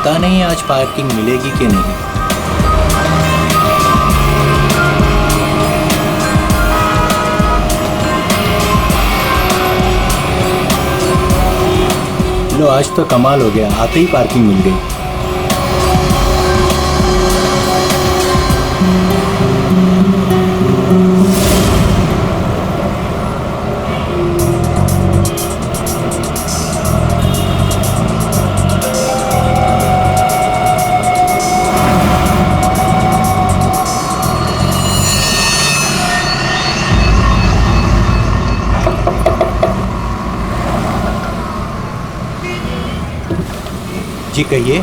पता नहीं आज पार्किंग मिलेगी कि नहीं। लो आज तो कमाल हो गया, आते ही पार्किंग मिल गई। जी कहिए।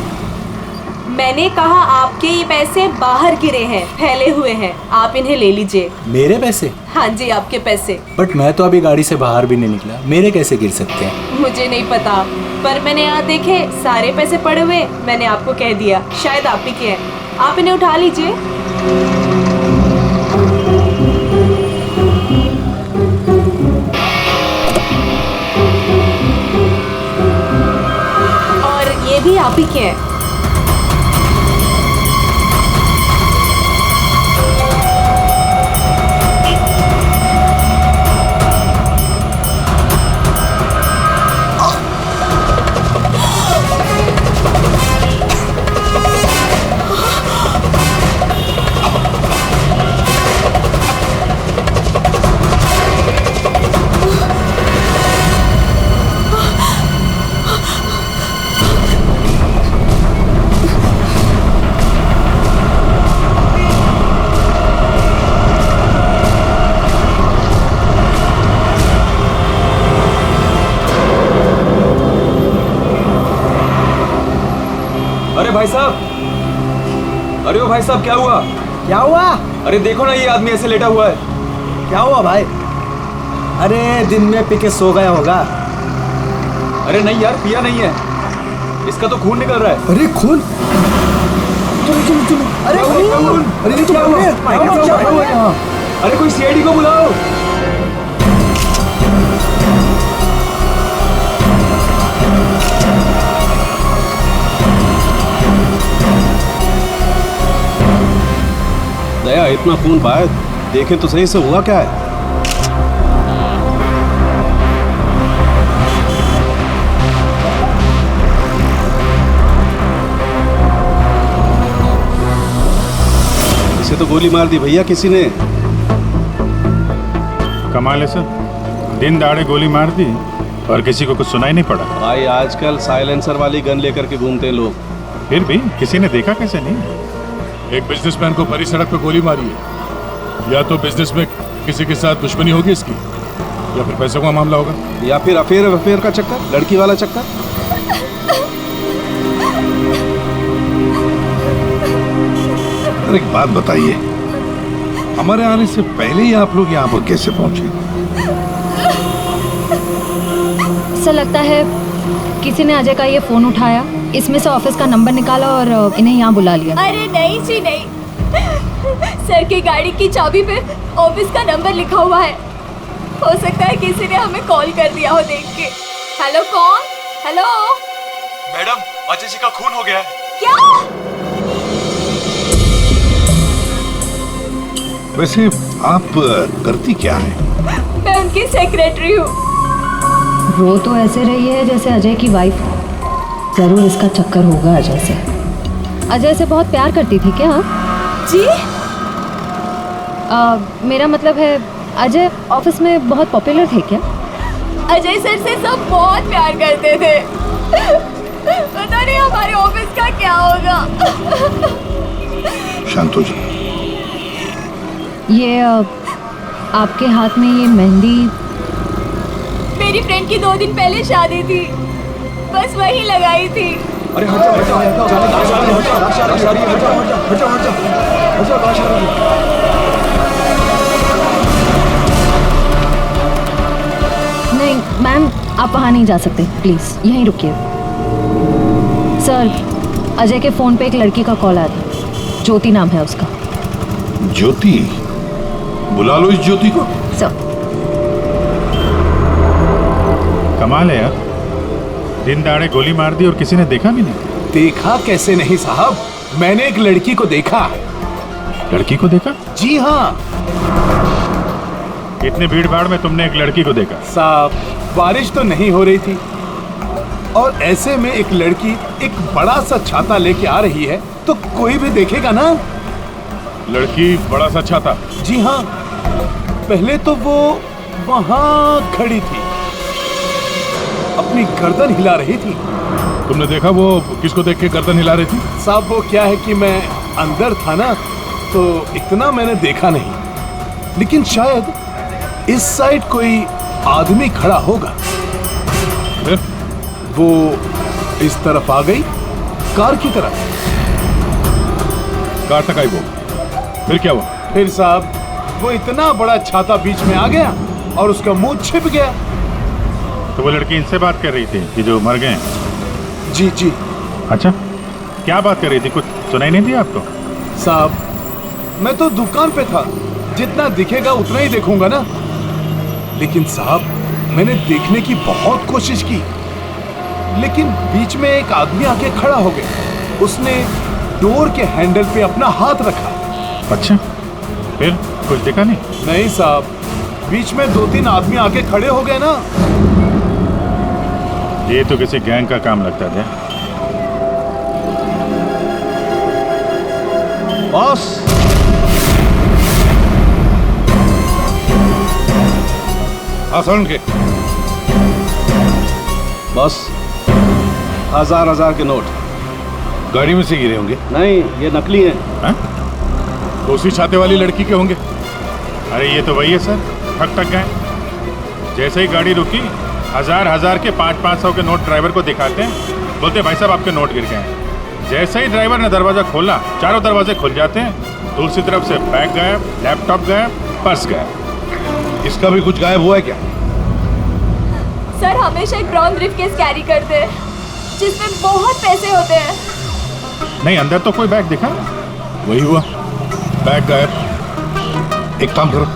मैंने कहा आपके ये पैसे बाहर गिरे हैं, फैले हुए हैं, आप इन्हें ले लीजिए। मेरे पैसे? हाँ जी आपके पैसे। बट मैं तो अभी गाड़ी से बाहर भी नहीं निकला, मेरे कैसे गिर सकते हैं? मुझे नहीं पता, पर मैंने यहाँ देखे सारे पैसे पड़े हुए, मैंने आपको कह दिया शायद आप ही के हैं, आप इन्हें उठा लीजिए। और ये भी आप ही के हैं। अरे भाई साहब, अरे ओ भाई साहब क्या हुआ? क्या हुआ? अरे देखो ना ये आदमी ऐसे लेटा हुआ है। क्या हुआ भाई? अरे दिन में पी के सो गया होगा। अरे नहीं यार, पिया नहीं है, इसका तो खून निकल रहा है। अरे खून? चलो चलो चलो। अरे खून! अरे ये क्या हुआ? अरे कोई सीआईडी को बुलाओ। दया, इतना खून बहाया, देखे तो सही से हुआ क्या है? इसे तो गोली मार दी भैया किसी ने। कमाल है सर, दिन दाड़े गोली मार दी और किसी को कुछ सुनाई नहीं पड़ा। भाई आजकल साइलेंसर वाली गन लेकर के घूमते हैं लोग। फिर भी किसी ने देखा कैसे नहीं? एक बिजनेसमैन को भरी सड़क पे गोली मारी है। या तो बिजनेस में किसी के साथ दुश्मनी होगी इसकी, या फिर पैसों का मामला होगा, या फिर अफेयर का चक्कर, लड़की वाला चक्कर। अरे एक बात बताइए, हमारे आने से पहले ही आप लोग यहाँ पर कैसे पहुंचे? ऐसा लगता है किसी ने अजय का ये फोन उठाया, इसमें से ऑफिस का नंबर निकाला और इन्हें यहाँ बुला लिया। अरे नहीं जी नहीं, सर की गाड़ी की चाबी पे ऑफिस का नंबर लिखा हुआ है। हो सकता है किसी ने हमें कॉल कर दिया हो देख के। हेलो कौन? हेलो मैडम, अजय जी का खून हो गया है। क्या? वैसे आप करती क्या है? मैं उनकी सेक्रेटरी हूँ। रो तो ऐसे रही है जैसे अजय की वाइफ। जरूर इसका चक्कर होगा अजय से। अजय से बहुत प्यार करती थी क्या? जी? मेरा मतलब है अजय ऑफिस में बहुत पॉपुलर थे क्या? अजय सर से सब बहुत प्यार करते थे। पता नहीं हमारे ऑफिस का क्या होगा। शांतो जी, ये आपके हाथ में ये मेहंदी? मेरी फ्रेंड की 2 दिन पहले शादी थी, बस वही लगाई थी। अरे हट जा, हट जा, हट जा। नहीं मैम, आप वहाँ नहीं जा सकते, प्लीज़ यहीं रुकिए। सर, अजय के फ़ोन पे एक लड़की का कॉल आया था, ज्योति नाम है उसका। ज्योति? बुला लो इस ज्योति को। सर। कमाल है यार, दिन दहाड़े गोली मार दी और किसी ने देखा भी नहीं? देखा कैसे नहीं साहब, मैंने एक लड़की को देखा। लड़की को देखा? जी हाँ इतने भीड़ भाड़ में तुमने एक लड़की को देखा? साहब, बारिश तो नहीं हो रही थी और ऐसे में एक लड़की एक बड़ा सा छाता लेके आ रही है तो कोई भी देखेगा ना। लड़की बड़ा सा छाता? जी हाँ, पहले तो वो वहां खड़ी थी, अपनी गर्दन हिला रही थी। तुमने देखा वो किसको देख के गर्दन हिला रही थी? साहब वो क्या है कि मैं अंदर था ना तो इतना मैंने देखा नहीं, लेकिन शायद इस साइड कोई आदमी खड़ा होगा। फिर? वो इस तरफ आ गई, कार की तरफ। कार तक आई वो, फिर क्या हुआ? फिर साहब वो इतना बड़ा छाता बीच में आ गया और उसका मुंह छिप गया। तो वो लड़की इनसे बात कर रही थी कि जो मर गए? जी जी। अच्छा, क्या बात कर रही थी? कुछ सुनाई नहीं दिया आपको? साहब मैं तो दुकान पे था, जितना दिखेगा उतना ही देखूंगा ना। लेकिन साहब मैंने देखने की बहुत कोशिश की, लेकिन बीच में एक आदमी आके खड़ा हो गया। उसने डोर के हैंडल पे अपना हाथ रखा। अच्छा, फिर कुछ दिखा नहीं? नहीं साहब, बीच में 2-3 आदमी आके खड़े हो गए ना। ये तो किसी गैंग का काम लगता है। बॉस, सुन के बॉस, 1000 के नोट गाड़ी में से गिरे होंगे? नहीं, ये नकली हैं। हाँ? तो उसी छाते वाली लड़की के होंगे। अरे ये तो वही है सर, ठक गए। जैसे ही गाड़ी रुकी 1000 के 500 के नोट ड्राइवर को दिखाते हैं, बोलते भाई साहब आपके नोट गिर गए हैं। जैसे ही ड्राइवर ने दरवाजा खोला, चारों दरवाजे खुल जाते हैं। दूसरी तरफ से बैग गायब, लैपटॉप गायब, पर्स गायब। इसका भी कुछ गायब हुआ है क्या? सर हमेशा एक ब्राउन ब्रीफकेस कैरी करते हैं जिसमें बहुत पैसे होते हैं। नहीं, अंदर तो कोई बैग दिखा? वही हुआ, बैग गायब। एक काम करो,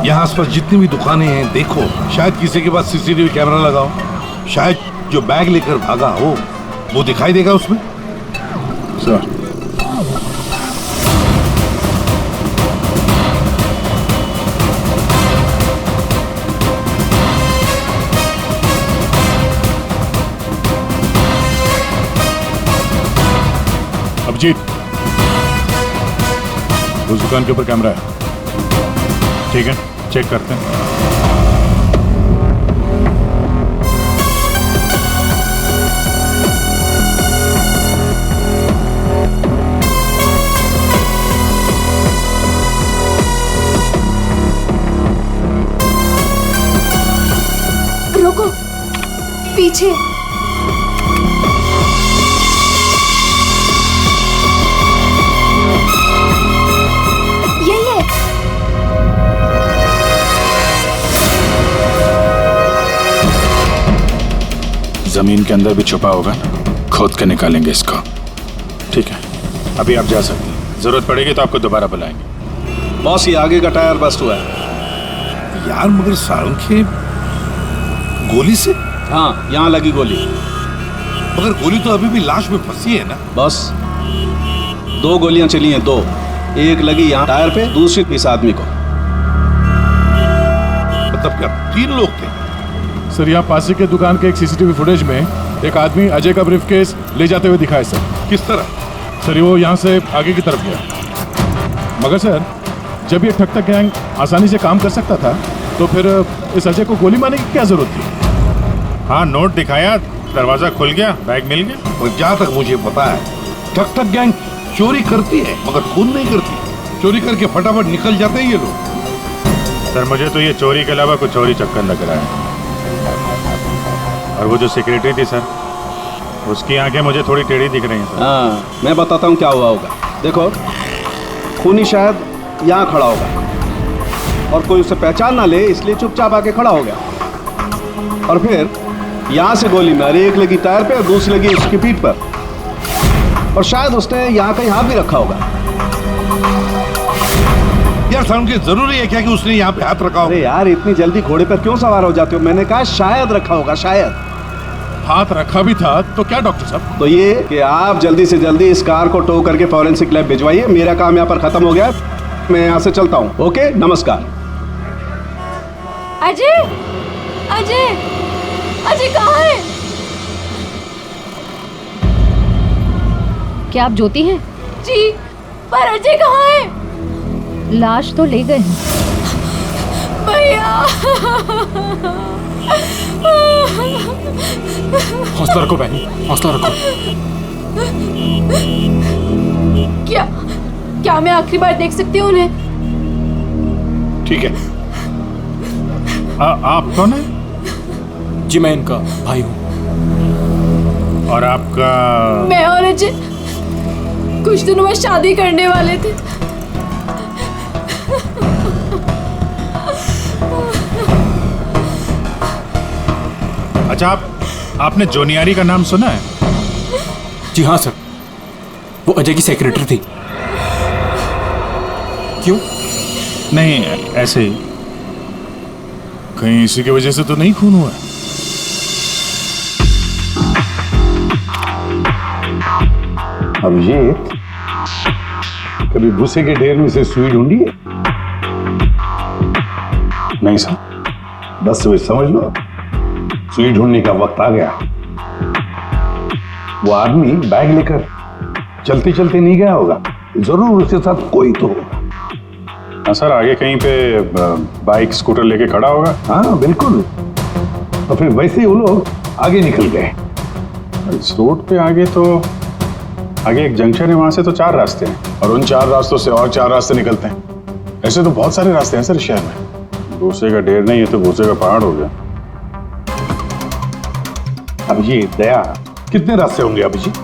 यहाँ आसपास जितनी भी दुकानें हैं देखो, शायद किसी के पास सीसीटीवी कैमरा लगाओ। शायद जो बैग लेकर भागा हो वो दिखाई देगा उसमें। सर अभिजीत, उस दुकान के ऊपर कैमरा है। ठीक है, चेक करते हैं। रुको, पीछे। यही है। जमीन के अंदर भी छुपा होगा, खोद के निकालेंगे इसको। ठीक है, अभी आप जा सकते हैं। जरूरत पड़ेगी तो आपको दोबारा बुलाएंगे। बॉस, ये आगे का टायर बस्ट हुआ है। यार मगर सारंग गोली से? हाँ, यहाँ लगी गोली। मगर गोली तो अभी भी लाश में फंसी है ना? बस 2 गोलियां चली हैं, 2। एक लगी यहाँ टायर पे, दूसरी इस आदमी को। मतलब क्या 3 लोग थे? सर यहाँ पासी के दुकान के एक सीसीटीवी फुटेज में एक आदमी अजय का ब्रीफकेस ले जाते हुए दिखा है सर। किस तरह? सर वो यहाँ से आगे की तरफ गया। मगर सर जब ये ठग गैंग आसानी से काम कर सकता था तो फिर इस अजय को गोली मारने की क्या जरूरत थी? हाँ, नोट दिखाया, दरवाजा खुल गया, बैग मिल गया। और जहाँ तक मुझे पता है ठग गैंग चोरी करती है मगर खून नहीं करती। चोरी करके फटाफट निकल जाते हैं ये लोग। सर मुझे तो ये चोरी के अलावा कुछ और ही चक्कर लग रहा है। और वो जो सेक्रेटरी थी सर, उसकी आंखें मुझे थोड़ी टेढ़ी दिख रही हैं सर। हाँ, मैं बताता हूँ क्या हुआ होगा। देखो, खूनी शायद यहाँ खड़ा होगा और कोई उसे पहचान ना ले, इसलिए चुपचाप आके खड़ा हो गया। और फिर यहाँ से गोली मारी, एक लगी टायर पे और दूसरी लगी उसकी पीठ पर। और शायद उसने यहाँ कहीं हाथ भी रखा होगा। यार सारंग, जरूरी है क्या कि उसने यहाँ पे हाथ रखा हो? अरे यार, इतनी जल्दी घोड़े पर क्यों सवार हो जाते हो? मैंने कहा शायद रखा होगा, शायद। हाथ रखा भी था तो क्या डॉक्टर साहब? तो ये कि आप जल्दी से जल्दी इस कार को टो करके फॉरेंसिक लैब भिजवाइए। मेरा काम यहाँ पर खत्म हो गया, मैं यहाँ से चलता हूँ। ओके, नमस्कार। अजय, अजय, अजय कहाँ है? क्या आप ज्योति हैं? जी, पर अजय कहाँ है? लाश तो ले गए हैं। भैया, हौसला रखो बहन, हौसला रखो। क्या मैं आखिरी बार देख सकती हूँ उन्हें? ठीक है। आप कौन है? जी मैं इनका भाई हूँ। और आपका? मैं और अजय कुछ दिनों में शादी करने वाले थे। अच्छा, आपने जोनियारी का नाम सुना है? जी हाँ सर, वो अजय की सेक्रेटरी थी। क्यों? नहीं, ऐसे ही। कहीं इसी की वजह से तो नहीं खून हुआ? अभिजीत, कभी भूसे के ढेर में से सुई ढूंढी है? नहीं सर। बस वे समझ लो, सुई ढूंढने का वक्त आ गया। वो आदमी बैग लेकर चलते चलते नहीं गया होगा, जरूर उसके साथ कोई तो होगा। हाँ सर, आगे कहीं पे बाइक स्कूटर लेके खड़ा होगा। हाँ बिल्कुल। तो फिर वैसे ही वो लोग आगे निकल गए। इस रोड पे आगे आगे एक जंक्शन है, वहां से तो 4 रास्ते हैं और उन 4 रास्तों से और 4 रास्ते निकलते हैं। ऐसे तो बहुत सारे रास्ते हैं सर शहर में। भूसे का ढेर नहीं है तो भूसे का पहाड़ हो गया। अभिजीत, दया, कितने रास्ते होंगे अभिजीत?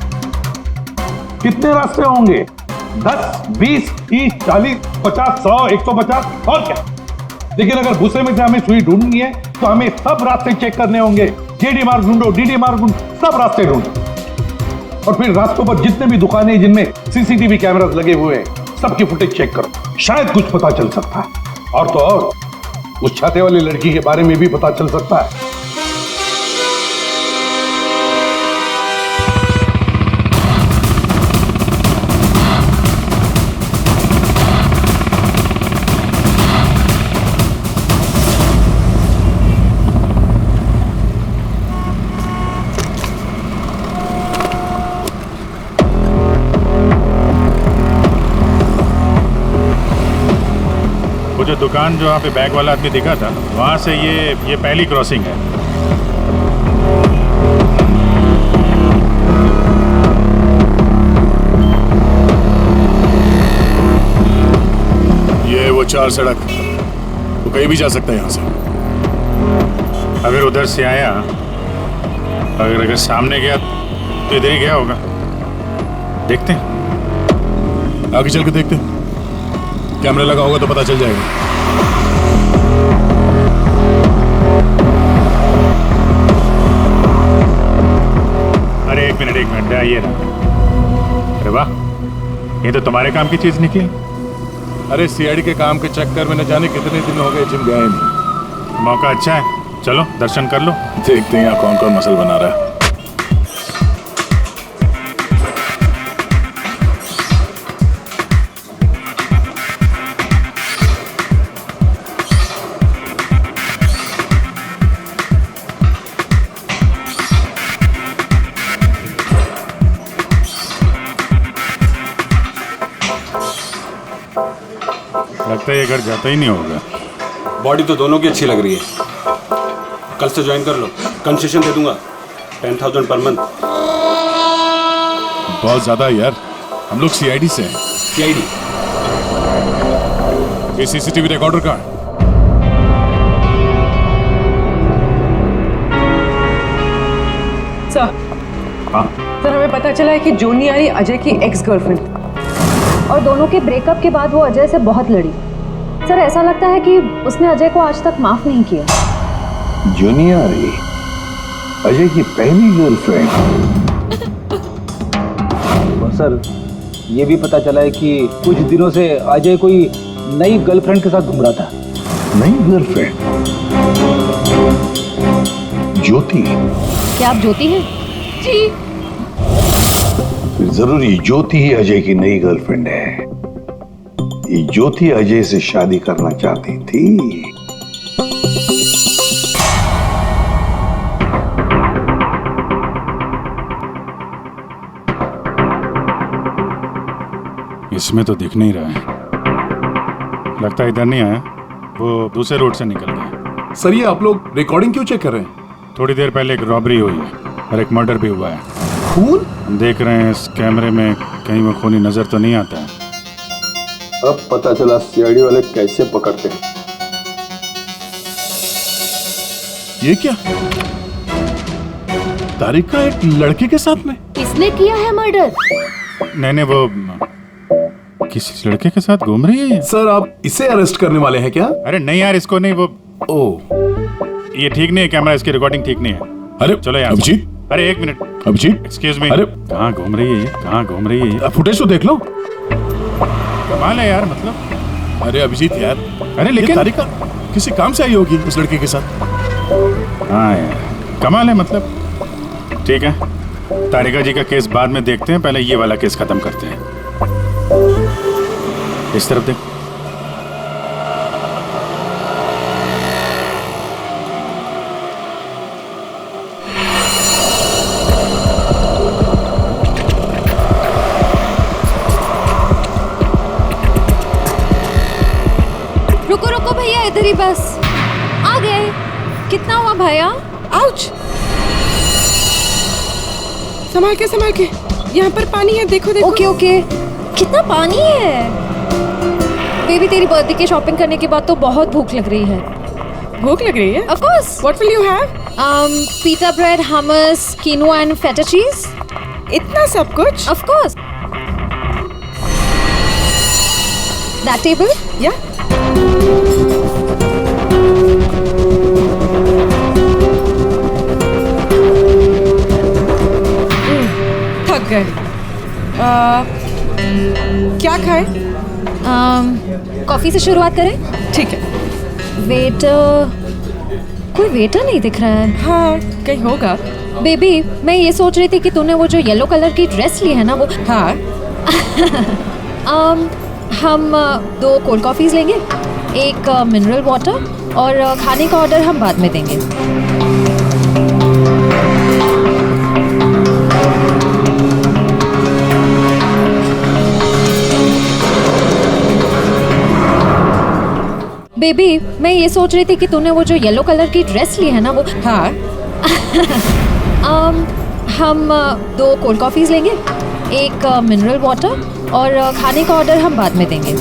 कितने रास्ते होंगे? 10, 20, 30, 40, 50, 100, 150 और क्या? लेकिन अगर भूसे में से हमें सुई ढूंढनी है तो हमें सब रास्ते चेक करने होंगे। जेडी मार्ग ढूंढो, डीडी मार्ग ढूंढो, सब रास्ते ढूंढो। और फिर रास्तों पर जितने भी दुकानें जिनमें सीसीटीवी कैमरास लगे हुए हैं, सबकी फुटेज चेक करो, शायद कुछ पता चल सकता है। और तो और उस छाते वाली लड़की के बारे में भी पता चल सकता है। जो दुकान जो वहाँ पे बैग वाला आदमी दिखा था, वहाँ से ये पहली क्रॉसिंग है। ये वो 4 सड़क, वो कहीं भी जा सकता है यहाँ से। अगर उधर से आया, अगर सामने गया तो इधर ही गया होगा। देखते हैं, आगे चल के देखते हैं। कैमरा लगा होगा तो पता चल जाएगा। अरे एक मिनट ये रहा। अरे वाह, ये तो तुम्हारे काम की चीज निकली। अरे सीआईडी के काम के चक्कर में न जाने कितने दिन हो गए जिम गए नहीं। मौका अच्छा है, चलो दर्शन कर लो। देखते हैं यहाँ कौन कौन मसल बना रहा है। लगता है ये घर जाता ही नहीं होगा। बॉडी तो दोनों की अच्छी लग रही है। कल से ज्वाइन कर लो, कंसेशन दे दूंगा 10,000 पर मंथ। बहुत ज्यादा यार, हम लोग सीआईडी से हैं। सीआईडी? ये सीसीटीवी रिकॉर्डर का है। सर, हाँ सर हमें पता चला है कि जोनियारी अजय की एक्स गर्लफ्रेंड और दोनों के ब्रेकअप के बाद वो अजय से बहुत लड़ी। सर ऐसा लगता है कि उसने अजय को आज तक माफ नहीं किया। जोनियारी अजय की पहली गर्लफ्रेंड? और सर ये भी पता चला है कि कुछ दिनों से अजय कोई नई गर्लफ्रेंड के साथ घूम रहा था। नई गर्लफ्रेंड? ज्योति? क्या आप ज्योति हैं? जी। फिर जरूर ये ज्योति ही अजय की नई गर्लफ्रेंड है। ये ज्योति अजय से शादी करना चाहती थी। इसमें तो दिख नहीं रहा है, लगता है इधर नहीं आया, वो दूसरे रोड से निकल गया। सर ये आप लोग रिकॉर्डिंग क्यों चेक कर रहे हैं? थोड़ी देर पहले एक रॉबरी हुई है और एक मर्डर भी हुआ है। खून? हम देख रहे हैं इस कैमरे में कहीं वो खूनी नजर तो नहीं आता है। अब पता चला सीआईडी वाले कैसे पकड़ते हैं। ये क्या? तारिका एक लड़के के साथ में? किसने किया है मर्डर? नहीं वो किसी लड़के के साथ घूम रही है ये। सर आप इसे अरेस्ट करने वाले हैं क्या? अरे नहीं यार, इसको नहीं, वो ये ठीक नहीं है, कैमरा इसकी रिकॉर्डिंग ठीक नहीं है। अरे चलो यार। अभिजीत, अरे एक मिनट, अभिजीत, एक्सक्यूज मी। अरे कहाँ घूम रही है ये, कहाँ घूम रही है ये? फुटेज तो देख लो। कमाल है यार, मतलब। अरे अभिजीत यार, अरे लेकिन तारिका किसी काम से आई होगी उस लड़के के साथ। हाँ यार, कमाल है मतलब। ठीक है, तारिका जी का केस बाद में देखते हैं, पहले ये वाला केस खत्म करते हैं। इस तरफ देख। रुको रुको भैया, इधर ही बस। आ गए। कितना हुआ भैया? आउच! संभाल के, यहाँ पर पानी है, देखो देखो। Okay okay. कितना पानी है? बेबी तेरी बर्थडे की शॉपिंग करने के बाद तो बहुत भूख लग रही है। भूख लग रही है? Of course. What will you have? Pita bread, hummus, quinoa and feta cheese. इतना सब कुछ? Of course. That table? Yeah. थक गए। क्या खाए? कॉफी से शुरुआत करें? ठीक है। वेटर, कोई वेटर नहीं दिख रहा है। हाँ, कहीं होगा। बेबी मैं ये सोच रही थी कि तूने वो जो येलो कलर की ड्रेस ली है ना वो। हाँ। हम 2 कोल्ड कॉफीज लेंगे, एक मिनरल वाटर, और खाने का ऑर्डर हम बाद में देंगे। बेबी मैं ये सोच रही थी कि तूने वो जो येलो कलर की ड्रेस ली है ना वो। हाँ। हम 2 कोल्ड कॉफीज लेंगे, एक मिनरल वाटर, और खाने का ऑर्डर हम बाद में देंगे।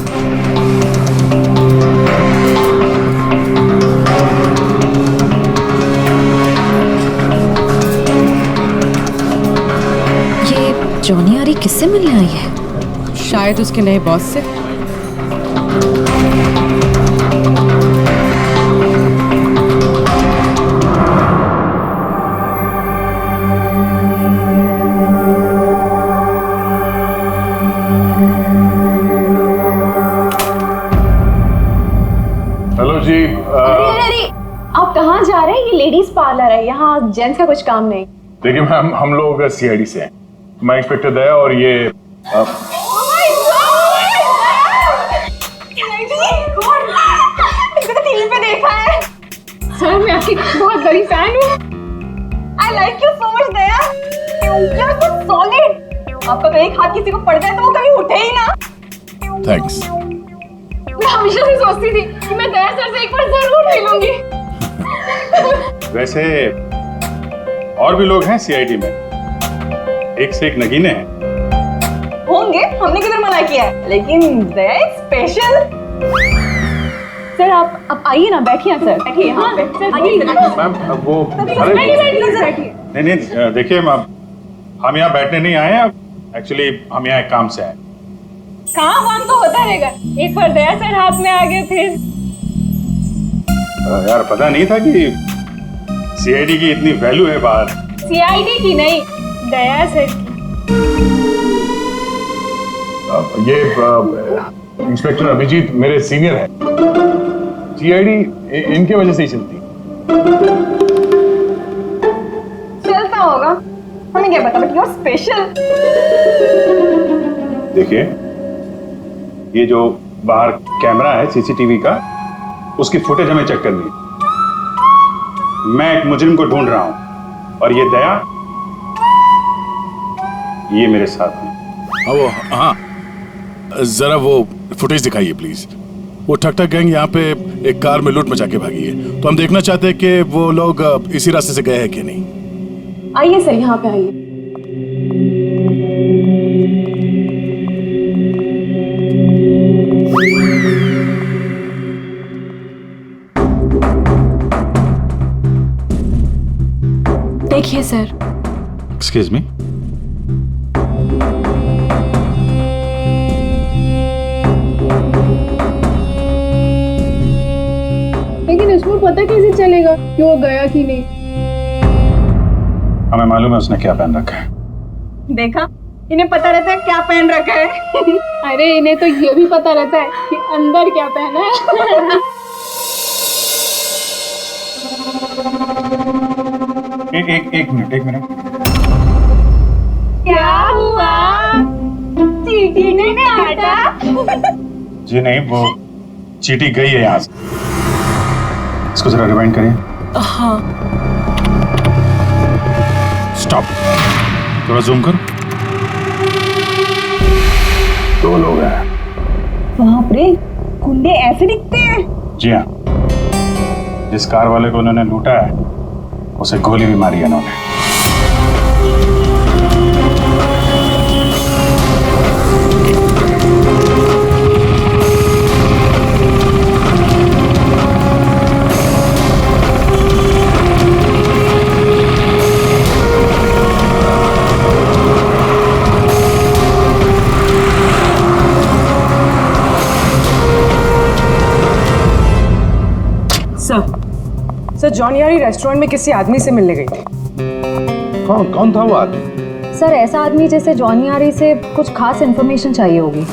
ये जॉनी आरी किससे मिलने आई है? शायद उसके नए बॉस से। हेलो जी। अरे आप कहाँ जा रहे हैं? ये लेडीज पार्लर है, यहाँ जेंट्स का कुछ काम नहीं। देखिए मैम, हम लोग सीआईडी से हैं। मैं इंस्पेक्टर दया और ये टीवी पे देखा है सर, मैं आपकी बहुत बड़ी फैन हूँ। I like you so much Daya, you are so solid. आपका तो एक हाथ किसी को पड़ जाए तो वो कभी उठे ही ना। थैंक्स। मैं हमेशा से सोचती थी कि मैं दया सर से एक बार जरूर मिलूंगी। वैसे और भी लोग हैं सीआईडी में, एक से एक नगीने हैं। होंगे, हमने किधर मना किया है, लेकिन दया स्पेशल। सर आप आइए ना, बैठिए सर, बैठिए यहाँ पे। मैम वो नहीं, देखिए मैम, हम यहाँ बैठने नहीं आए हैं, एक्चुअली हम यहाँ एक काम से आए। काम तो होता रहेगा, एक बार दया सर हाथ में आ गए फिर। यार पता नहीं था कि सीआईडी की इतनी वैल्यू है बाहर। सीआईडी की नहीं, दया सर की। ये इंस्पेक्टर अभिजीत मेरे सीनियर हैं। सीआईडी इनके वजह से ही चलती। चलता होगा, हमें क्या पता, बट यू आर स्पेशल। देखिए, ये जो बाहर कैमरा है सीसीटीवी का, उसकी फुटेज हमें चेक करनी है। मैं एक मुजरिम को ढूंढ रहा हूं और ये दया ये मेरे साथ है। हाँ, जरा वो फुटेज दिखाइए प्लीज। वो ठक ठक गैंग यहाँ पे एक कार में लूट मचा के भागी है, तो हम देखना चाहते हैं कि वो लोग इसी रास्ते से गए हैं कि नहीं। आइए सर, यहाँ पे आइए। देखिए सर। Excuse me. लेकिन इसको पता कैसे चलेगा कि वो गया कि नहीं? हमें मालूम है उसने क्या पहन रखा है। देखा, इन्हें पता रहता है क्या पहन रखा है। अरे इन्हें तो ये भी पता रहता है कि अंदर क्या पहना है। एक मिनट। क्या हुआ? चीटी ने काटा? जी नहीं, वो चीटी गई है यहाँ से। इसको जरा रिवाइंड करिए। हाँ। स्टॉप, थोड़ा जूम करो। 2 लोग हैं। बाप रे, गुंडे ऐसे दिखते हैं? जी हाँ, जिस कार वाले को उन्होंने लूटा है उसे गोली भी मारी है इन्होंने। सर, जॉन यारी रेस्टोरेंट में किसी आदमी से मिलने गई थी। कौन था वो आदमी? सर ऐसा आदमी जैसे जॉनी आरी से कुछ खास इन्फॉर्मेशन चाहिए होगी।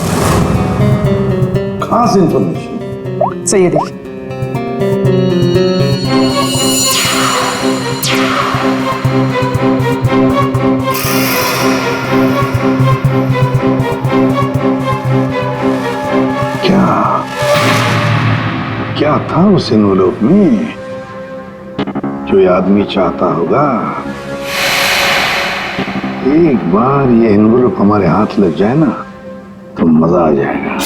खास इन्फॉर्मेशन? सही है, देखिए। क्या था उस एनवेलप में जो ये आदमी चाहता होगा? एक बार ये एनवेलप हमारे हाथ लग जाए ना तो मजा आ जाएगा।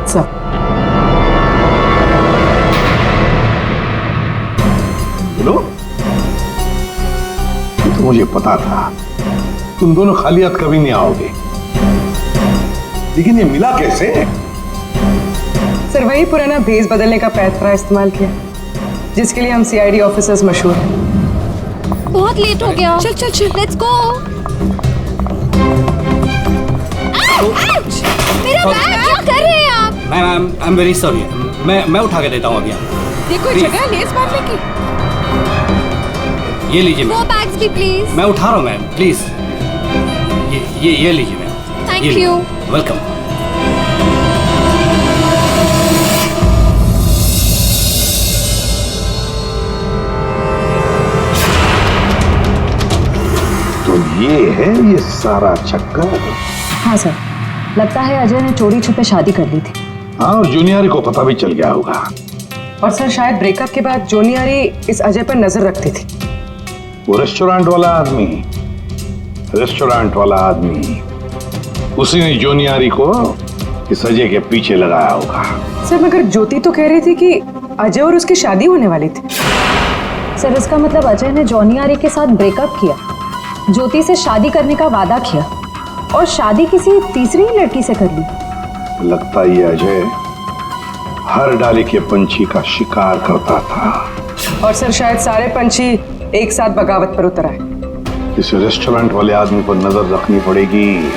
सर, बोलो। तो मुझे पता था तुम दोनों खाली हाथ कभी नहीं आओगे, लेकिन ये मिला कैसे? सर वही पुराना भेस बदलने का पैतरा इस्तेमाल किया जिसके लिए हम सीआईडी ऑफिसर्स मशहूर हैं। बहुत लेट हो गया। चल चल चल, लेट्स गो। मेरा बैग क्या कर रहे हैं आप? Ma'am, I am very sorry. मैं उठा के देता हूँ अभी। देखो जगह है लेस बांधने की। ये लीजिए वो मैम। बैग्स भी प्लीज। मैं उठा रहा हूँ मैम, प्लीज। ये लीजिए मैम। Thank you. वेलकम। तो ये है ये सारा चक्कर। हाँ सर, लगता है अजय ने चोरी छुपे शादी कर ली थी। हाँ, और जूनियर को पता भी चल गया होगा। और सर शायद ब्रेकअप के बाद जोनियारी इस अजय पर नजर रखती थी। वो रेस्टोरेंट वाला आदमी, उसी ने जोनियारी को इस अजय के पीछे लगाया होगा। सर मगर ज्योति तो कह रही थी कि अजय और उसकी शादी होने वाली थी। सर इसका मतलब अजय ने जॉनी आरी के साथ ब्रेकअप किया, ज्योति से शादी करने का वादा किया और शादी किसी तीसरी लड़की से कर ली। लगता ये अजय हर डाले के पंछी का शिकार करता था। और सर शायद सारे पंछी एक साथ बगावत पर उतर आए। इस रेस्टोरेंट वाले आदमी पर नजर रखनी पड़ेगी।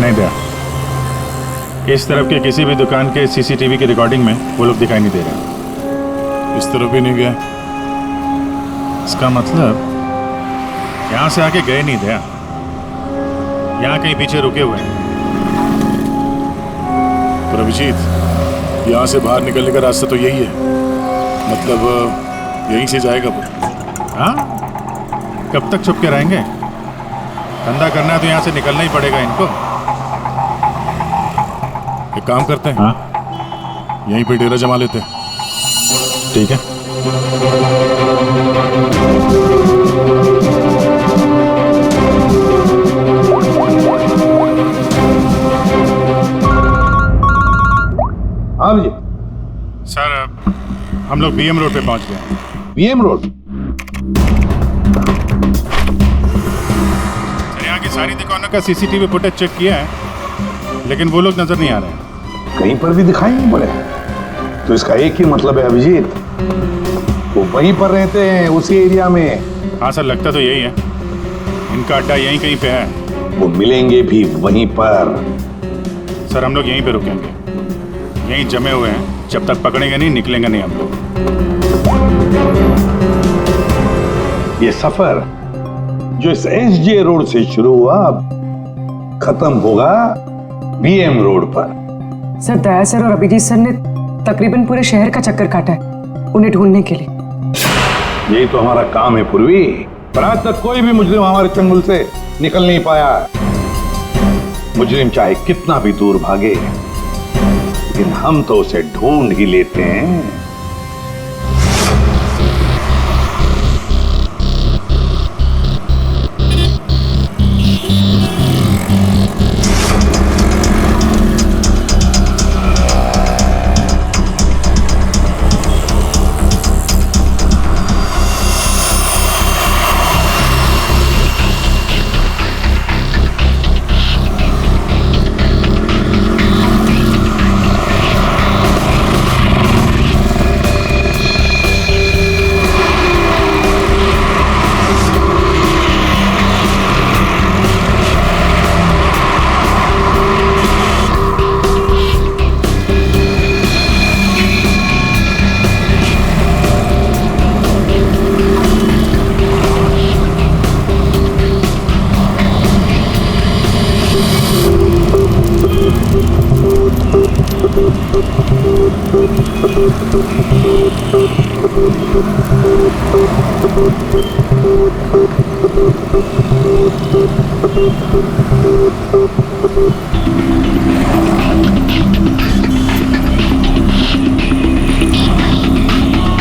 नहीं दया, इस तरफ के किसी भी दुकान के सीसीटीवी की रिकॉर्डिंग में वो लोग दिखाई नहीं दे रहे। इस तरफ भी नहीं गए। इसका मतलब यहाँ से आके गए नहीं दया, यहाँ कहीं पीछे रुके हुए हैं। पर अभिजीत, यहाँ से बाहर निकलने का रास्ता तो यही है, मतलब यहीं से जाएगा वो। हाँ, कब तक छुप के रहेंगे? धंधा करना है तो यहाँ से निकलना ही पड़ेगा इनको। एक काम करते हैं, हाँ, यहीं पे डेरा जमा लेते हैं। ठीक है। हाँ जी। सर, हम लोग बीएम रोड पे पहुंच गए हैं। BM road? सर, यहाँ की सारी दुकानों का सीसीटीवी फुटेज चेक किया है, लेकिन वो लोग नजर नहीं आ रहे हैं। कहीं पर भी दिखाई नहीं पड़े। तो इसका एक ही मतलब है अभिजीत, वो वहीं पर रहते हैं, उसी एरिया में। हाँ सर, लगता तो यही है। इनका अड्डा यहीं कहीं पे है। वो मिलेंगे भी वहीं पर। सर, हम लोग यहीं पे रुकेंगे, यहीं जमे हुए हैं। जब तक पकड़ेंगे नहीं, निकलेंगे नहीं हम लोग। ये सफर जो इस एसजे रोड से शुरू हुआ, खत्म होगा बीएम रोड पर। सर, दया सर और अभिजीत सर ने तकरीबन पूरे शहर का चक्कर काटा है उन्हें ढूंढने के लिए। यही तो हमारा काम है पूर्वी, पर आज तक कोई भी मुजरिम हमारे चंगुल से निकल नहीं पाया। मुजरिम चाहे कितना भी दूर भागे, लेकिन हम तो उसे ढूंढ ही लेते हैं।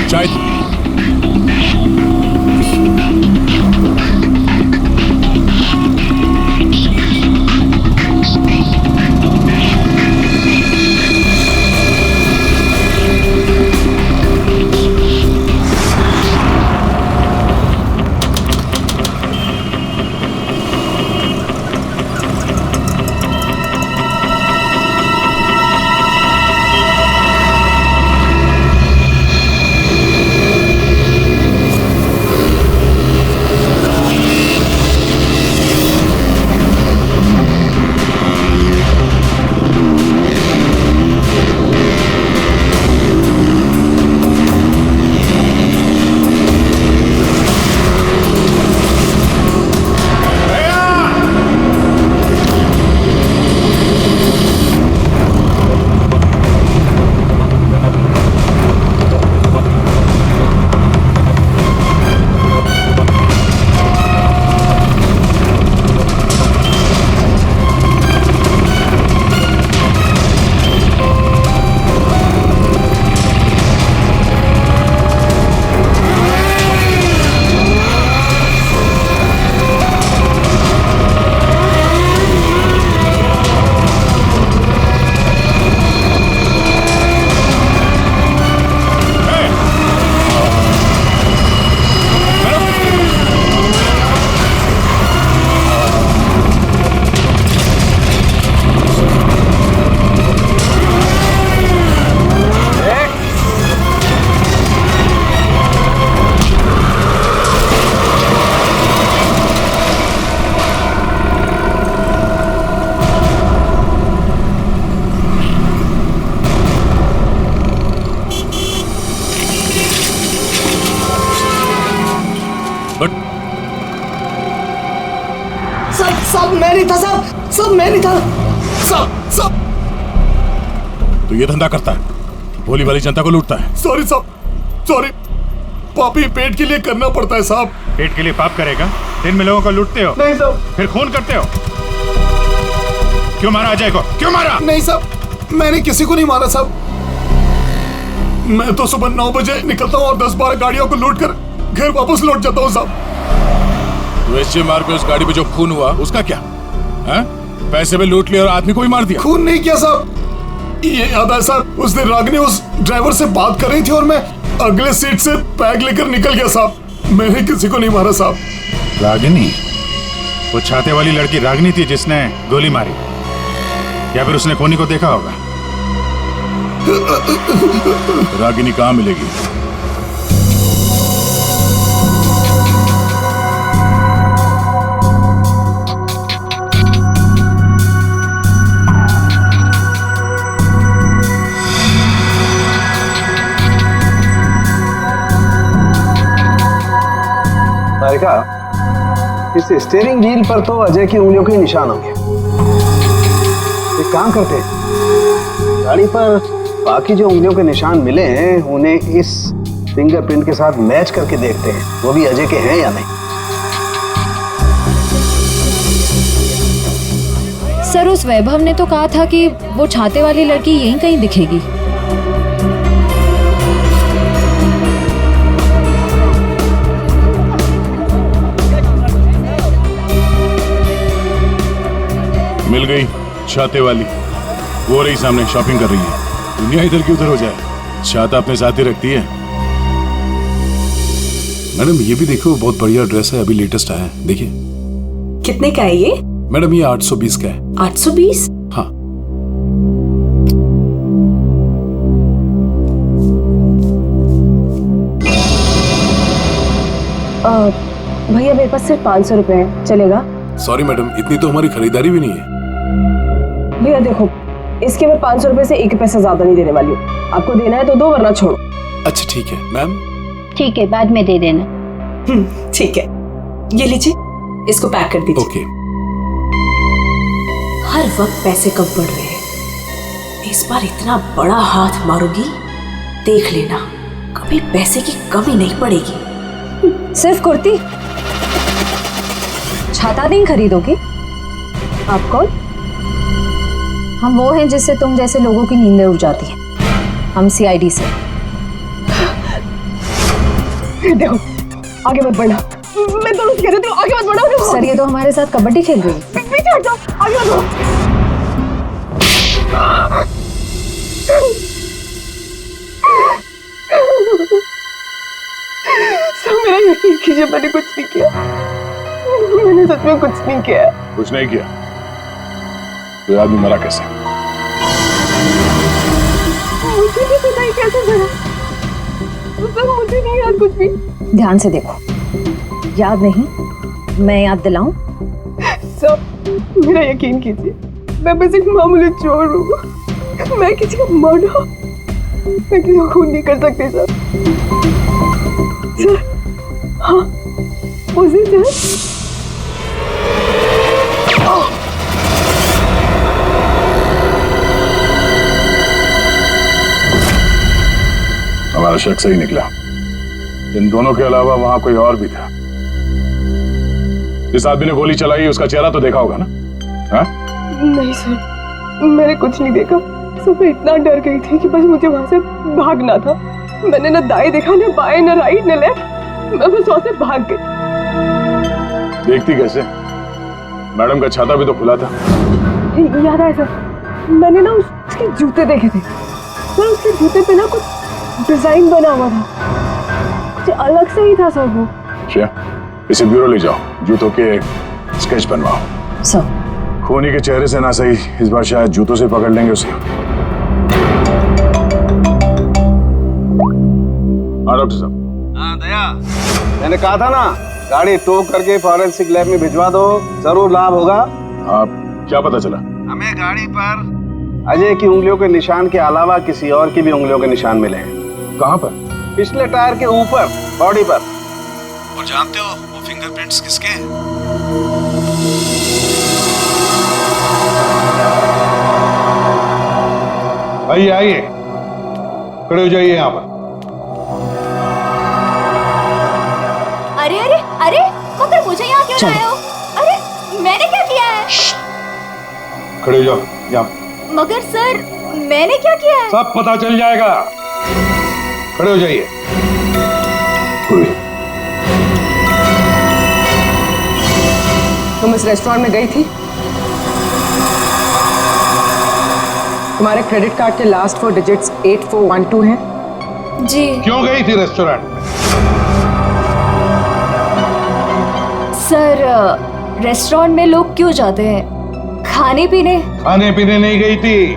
चाय नहीं था साहब, सब मैं नहीं था सब। तो ये धंधा करता है, भोली वाली जनता को लूटता है। सॉरी साहब, सॉरी। पापी पेट के लिए करना पड़ता है साहब। पेट के लिए पाप करेगा? दिन में लोगों को लूटते हो, नहीं साहब। फिर खून करते हो। क्यों मारा अजय को? क्यों मारा? नहीं साहब, मैंने किसी को नहीं मारा साहब। मैं तो सुबह 9 बजे निकलता हूँ और 10-12 गाड़ियों को लूट कर घर वापस लौट जाता हूँ साहब। तो एसजे मार्ग पे उस गाड़ी पे जो खून हुआ उसका क्या है? पैसे में लूट लिया और आदमी को ही मार दिया। खून नहीं किया साहब, ये याद है साहब, उस दिन रागिनी उस ड्राइवर से बात कर रही थी और मैं अगले सीट से बैग लेकर निकल गया साहब। मैंने किसी को नहीं मारा साहब। रागिनी? वो छाते वाली लड़की रागिनी थी जिसने गोली मारी, या फिर उसने खूनी को देखा होगा? रागिनी कहाँ मिलेगी? सारिका, इस स्टीयरिंग व्हील पर तो अजय की उंगलियों के निशान होंगे। एक काम करते हैं, गाड़ी पर बाकी जो उंगलियों के निशान मिले हैं उन्हें इस फिंगरप्रिंट के साथ मैच करके देखते हैं, वो भी अजय के हैं या नहीं। सर, उस वैभव ने तो कहा था कि वो छाते वाली लड़की यहीं कहीं दिखेगी। मिल गई छाते वाली, वो रही सामने, शॉपिंग कर रही है। दुनिया इधर की उधर हो जाए, छाता अपने साथ ही रखती है। मैडम ये भी देखो, बहुत बढ़िया ड्रेस है, अभी लेटेस्ट आया है, देखिए। कितने का है ये? मैडम ये 820 का है। 820? हाँ। भैया मेरे पास सिर्फ 500 रुपए है, चलेगा? सॉरी मैडम, इतनी तो हमारी खरीदारी भी नहीं है। भैया देखो, इसके मैं 500 रुपए से 1 पैसा ज्यादा नहीं देने वाली हूँ। आपको देना है तो दो, वरना छोड़ो। अच्छा ठीक है मैम। ठीक है, बाद में दे देना। ठीक है, ये लीजिए, इसको पैक कर दीजिए। ओके। हर वक्त पैसे कम पड़ रहे हैं, इस बार इतना बड़ा हाथ मारूंगी, देख लेना, कभी पैसे की कमी नहीं पड़ेगी। सिर्फ कुर्ती? छाता नहीं खरीदोगी? आप कौन? हम वो हैं जिससे तुम जैसे लोगों की नींदें उड़ जाती हैं। हम सीआईडी से। देखो, आगे मत बढ़ना, मैं दोनों से कह रही हूँ, आगे मत बढ़ो। सर, ये तो हमारे साथ कबड्डी खेल रही है। पीछे हट जाओ, आगे मत बढ़ो। सब मेरा यकीन कीजिए, मैंने कुछ नहीं किया, मैंने सच में कुछ नहीं किया। कुछ नहीं किया तो आदमी मरा कैसे? मुझे नहीं पता ही कैसे मरा, मुझे नहीं याद कुछ भी। ध्यान से देखो, याद नहीं? मैं याद दिलाऊं? सब मेरा यकीन कीजिए, मैं बस एक मामूली चोर हूँ, मैं किसी का मर्डर, मैं किसी को खून नहीं कर सकती सर। सर, हाँ, उस दिन सर हमारा शक सही निकला। इन दोनों के अलावा वहां कोई और भी था। जिस आदमी ने गोली चलाई उसका चेहरा तो देखा होगा ना? हाँ? नहीं सर, मैंने कुछ नहीं देखा। सब मैं इतना डर गई थी कि बस मुझे वहां से भागना था। मैंने न दाएं देखा, न बाएं, न राइट, न लेफ्ट, मैं बस वहां से भाग गई। देखती कैसे? मैडम का छाता भी तो खुला था। याद है सर, मैंने ना उसके जूते देखे थे सर, उसके जूते पे ना कुछ डिजाइन बना हुआ था, कुछ अलग से ही था सर वो। क्या? इसे ब्यूरो ले जाओ, जूतों के स्केच बनवाओ। सर, खूनी के चेहरे से ना सही, इस बार शायद जूतों से पकड़ लेंगे उसे। हाँ डॉक्टर साहब। हाँ दया, मैंने कहा था ना, गाड़ी टो करके फॉरेंसिक लैब में भिजवा दो, जरूर लाभ होगा। आप क्या पता चला? हमें गाड़ी पर अजय की उंगलियों के निशान के अलावा किसी और की भी उंगलियों के निशान मिले हैं। कहाँ पर? पिछले टायर के ऊपर, बॉडी पर। और जानते हो वो फिंगरप्रिंट्स किसके हैं? आइए आइए, खड़े हो जाइए यहाँ पर। अरे अरे अरे, मगर मुझे यहाँ क्यों लाए हो? अरे मैंने क्या किया है? खड़े हो जाओ यहाँ। मगर सर, मैंने क्या किया है? सब पता चल जाएगा। खड़े हो जाइए। तुम इस रेस्टोरेंट में गई थी? तुम्हारे क्रेडिट कार्ड के लास्ट 4 डिजिट्स 8412 हैं? जी। क्यों गई थी रेस्टोरेंट में? सर, रेस्टोरेंट में लोग क्यों जाते हैं? खाने पीने? खाने पीने नहीं गई थी,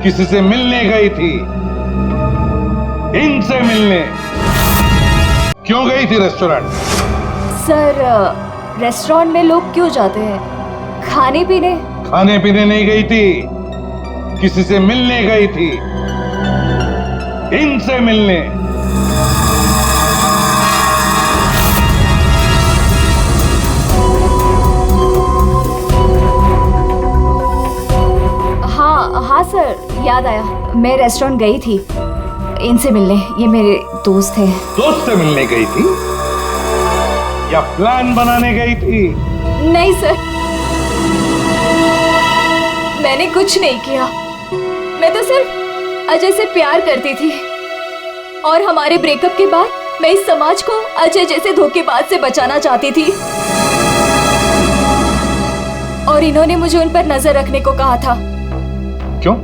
किसी से मिलने गई थी। इनसे मिलने। क्यों गई थी रेस्टोरेंट? सर, रेस्टोरेंट में लोग क्यों जाते हैं? खाने पीने? खाने पीने नहीं गई थी, किसी से मिलने गई थी। इनसे मिलने। हाँ सर, याद आया। मैं रेस्टोरेंट गई थी इनसे मिलने। ये मेरे दोस्त हैं। दोस्त से मिलने गई थी या प्लान बनाने गई थी? नहीं सर, मैंने कुछ नहीं किया। मैं तो सिर्फ अजय से प्यार करती थी और हमारे ब्रेकअप के बाद मैं इस समाज को अजय जैसे धोखेबाज से बचाना चाहती थी। और इन्होंने मुझे उन पर नजर रखने को कहा था। क्यों?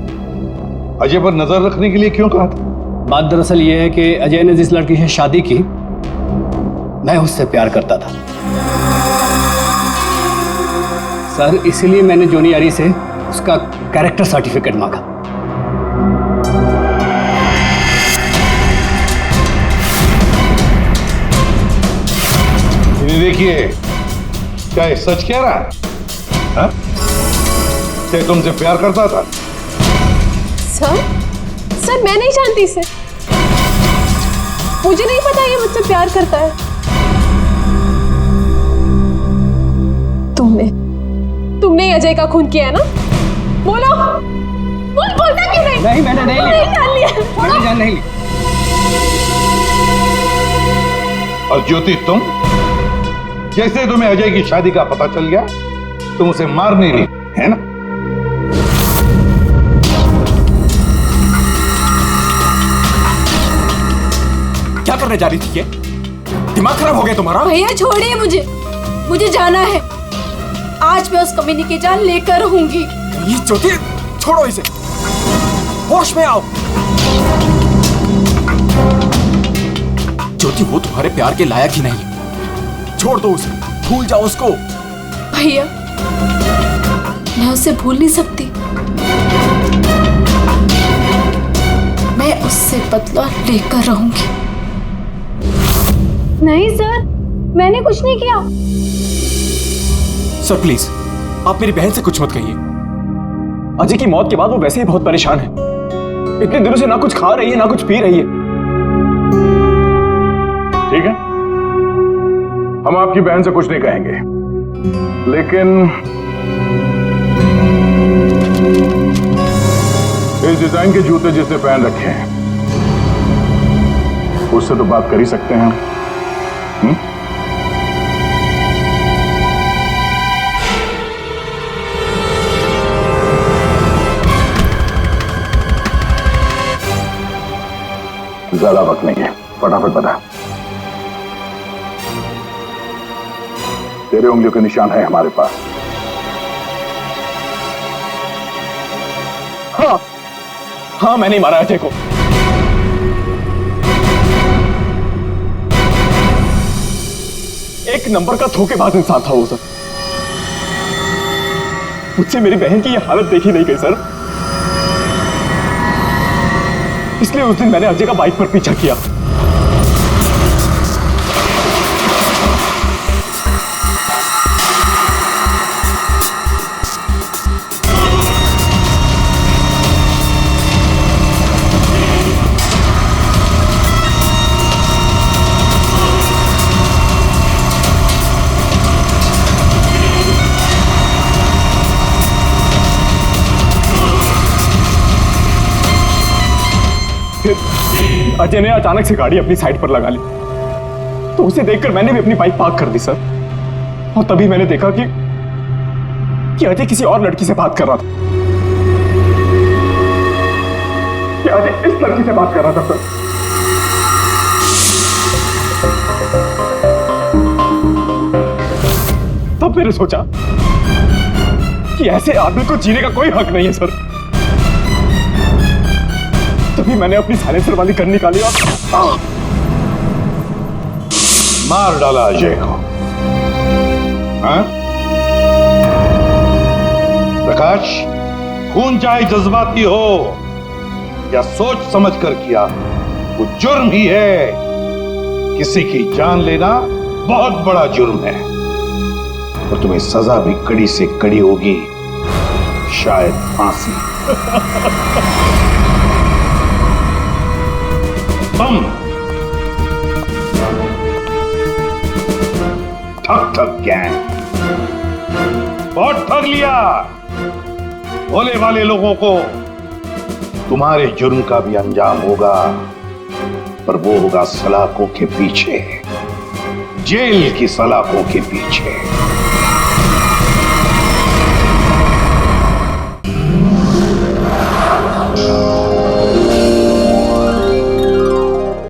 अजय पर नजर रखने के लिए क्यों कहा था? बात दरअसल ये है कि अजय ने जिस लड़की से शादी की, मैं उससे प्यार करता था सर। इसीलिए मैंने जोनी आरी से उसका कैरेक्टर सर्टिफिकेट मांगा। देखिए, क्या ये सच कह रहा है? हाँ? क्या तुमसे प्यार करता था? सर मैं नहीं जानती इसे। मुझे नहीं पता ये मुझसे प्यार करता है। तुमने अजय का खून किया है ना? बोलो। बोलता क्यों नहीं? नहीं, मैंने नहीं लिया। जान लिया। मैंने जान नहीं ली। और ज्योति, तुम जैसे तुम्हें अजय की शादी का पता चल गया, तुम उसे मारने नहीं, है ना? क्या करने जा रही थी? ये दिमाग खराब हो गया तुम्हारा? भैया छोड़िए मुझे जाना है। आज मैं उस कमीनी की जान लेकर रहूंगी। ये ज्योति, छोड़ो इसे, होश में आओ। ज्योति, वो तुम्हारे प्यार के लायक ही नहीं है। छोड़ दो उसे, भूल जाओ उसको। भैया, मैं उसे भूल नहीं सकती। मैं उससे बदला लेकर रहूंगी। नहीं सर, मैंने कुछ नहीं किया। सर प्लीज, आप मेरी बहन से कुछ मत कहिए। अजय की मौत के बाद वो वैसे ही बहुत परेशान है। इतने दिनों से ना कुछ खा रही है ना कुछ पी रही है। ठीक है, हम आपकी बहन से कुछ नहीं कहेंगे, लेकिन इस डिजाइन के जूते जिसने पहन रखे हैं उससे तो बात कर ही सकते हैं। ज्यादा वक्त नहीं है, फटाफट बता। तेरे उंगलियों के निशान है हमारे पास। हाँ, मैंने मारा अजय को। एक नंबर का धोखेबाज इंसान था वो सर। मुझसे मेरी बहन की ये हालत देखी नहीं गई सर, इसलिए उस दिन मैंने अजय का बाइक पर पीछा किया। फिर अजय ने अचानक से गाड़ी अपनी साइड पर लगा ली, तो उसे देखकर मैंने भी अपनी बाइक पार्क कर दी सर। और तभी मैंने देखा कि अजय किसी और लड़की से बात कर रहा था, कि अजय इस लड़की से बात कर रहा था सर। तब मैंने सोचा कि ऐसे आदमी को जीने का कोई हक नहीं है सर। तभी मैंने अपनी साइलेंसर वाली गन निकाली और मार डाला अजय को। हाँ? प्रकाश, खून चाहे जज्बाती हो या सोच समझ कर किया, वो जुर्म ही है। किसी की जान लेना बहुत बड़ा जुर्म है और तुम्हें सजा भी कड़ी से कड़ी होगी, शायद फांसी। तुम ठग गैंग बहुत ठग लिया। भोले वाले लोगों को तुम्हारे जुर्म का भी अंजाम होगा, पर वो होगा सलाखों के पीछे, जेल की सलाखों के पीछे।